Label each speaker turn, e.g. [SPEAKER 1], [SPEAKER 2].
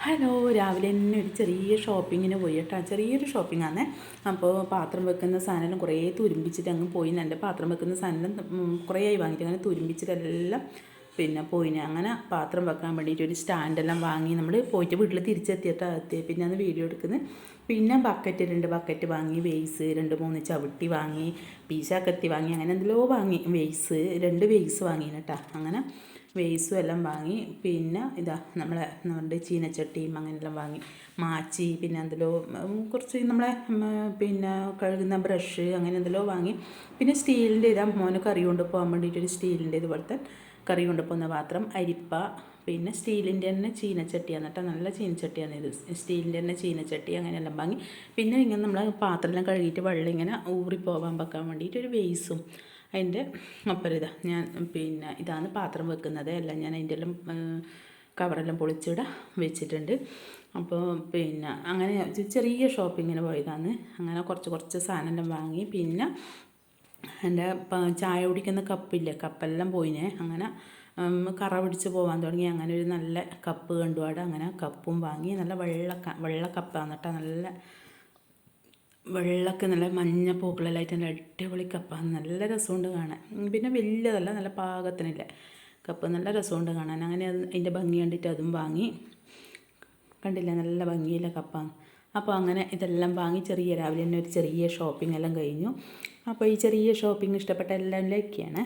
[SPEAKER 1] Hello, രാവിലെ തന്നെ ഒരു ചെറിയ ഷോപ്പിങ്ങിന് പോയി കേട്ടോ. ചെറിയൊരു ഷോപ്പിംഗാണ്. അപ്പോൾ പാത്രം വെക്കുന്ന സാധനം കുറേ തുരുമ്പിച്ചിട്ട് അങ്ങ് പോയി. എൻ്റെ പാത്രം വെക്കുന്ന സാധനം കുറേ ആയി വാങ്ങിയിട്ട് അങ്ങനെ തുരുമ്പിച്ചിട്ടെല്ലാം പിന്നെ പോയിന്. അങ്ങനെ പാത്രം വെക്കാൻ വേണ്ടിയിട്ട് ഒരു സ്റ്റാൻഡെല്ലാം വാങ്ങി നമ്മൾ പോയിട്ട് വീട്ടിൽ തിരിച്ചെത്തിയിട്ട് പിന്നെ അന്ന് വീഡിയോ എടുക്കുന്നത്. പിന്നെ രണ്ട് ബക്കറ്റ് വാങ്ങി, വെയ്സ് 2-3 ചവിട്ടി വാങ്ങി, പീശാക്കത്തി വാങ്ങി, അങ്ങനെ എന്തെല്ലോ വാങ്ങി. രണ്ട് വെയ്സ് വാങ്ങി കേട്ടോ. അങ്ങനെ വേസും എല്ലാം വാങ്ങി. പിന്നെ നമ്മുടെ ചീനച്ചട്ടിയും അങ്ങനെയെല്ലാം വാങ്ങി. മാച്ചി, പിന്നെ എന്തെല്ലോ കുറച്ച് നമ്മളെ പിന്നെ കഴുകുന്ന ബ്രഷ്, അങ്ങനെ എന്തെല്ലോ വാങ്ങി. പിന്നെ സ്റ്റീലിൻ്റെ മോന് കറി കൊണ്ട് പോകാൻ വേണ്ടിയിട്ടൊരു സ്റ്റീലിൻ്റെ ഇതുപോലത്തെ കറി കൊണ്ട് പോകുന്ന പാത്രം, അരിപ്പ, പിന്നെ സ്റ്റീലിൻ്റെ തന്നെ ചീനച്ചട്ടിയാണ് കേട്ടോ. നല്ല ചീനച്ചട്ടിയാണ് ഇത്. സ്റ്റീലിൻ്റെ തന്നെ ചീനച്ചട്ടി അങ്ങനെയെല്ലാം വാങ്ങി. പിന്നെ ഇങ്ങനെ നമ്മൾ പാത്രമെല്ലാം കഴുകിയിട്ട് വെള്ളം ഇങ്ങനെ ഊറിപ്പോവാൻ വെക്കാൻ വേണ്ടിയിട്ടൊരു വേസും. അതിൻ്റെ ഒപ്പം ഞാൻ പിന്നെ ഇതാണ് പാത്രം വെക്കുന്നത്. എല്ലാം ഞാൻ അതിൻ്റെ എല്ലാം കവറെല്ലാം പൊളിച്ചിവിടെ വെച്ചിട്ടുണ്ട്. അപ്പോൾ പിന്നെ അങ്ങനെ ചെറിയ ഷോപ്പിങ്ങിന് പോയതാണ്. അങ്ങനെ കുറച്ച് സാധനമെല്ലാം വാങ്ങി. പിന്നെ എൻ്റെ ചായ കുടിക്കുന്ന കപ്പെല്ലാം പോയിനെ. അങ്ങനെ കറ പിടിച്ച് പോകാൻ തുടങ്ങി. അങ്ങനെ ഒരു നല്ല കപ്പ് കണ്ടുപാട് അങ്ങനെ കപ്പും വാങ്ങി. നല്ല വെള്ള കപ്പാണ് കേട്ടോ. നല്ല വെള്ളമൊക്കെ നല്ല മഞ്ഞ പൂക്കളെല്ലായിട്ട് നല്ല അടിപൊളി കപ്പാണ്. നല്ല രസമുണ്ട് കാണാൻ. പിന്നെ വലിയതല്ല, നല്ല പാകത്തിനില്ല കപ്പ്, നല്ല രസമുണ്ട് കാണാൻ. അങ്ങനെ അതിൻ്റെ ഭംഗി കണ്ടിട്ട് അതും വാങ്ങി. കണ്ടില്ല, നല്ല ഭംഗിയില്ല കപ്പാണ്. അപ്പോൾ അങ്ങനെ ഇതെല്ലാം വാങ്ങി രാവിലെ തന്നെ ഒരു ചെറിയ ഷോപ്പിംഗ് എല്ലാം കഴിഞ്ഞു. അപ്പോൾ ഈ ചെറിയ ഷോപ്പിംഗ് ഇഷ്ടപ്പെട്ട എല്ലാം ലൈക്ക് ചെയ്യണേ.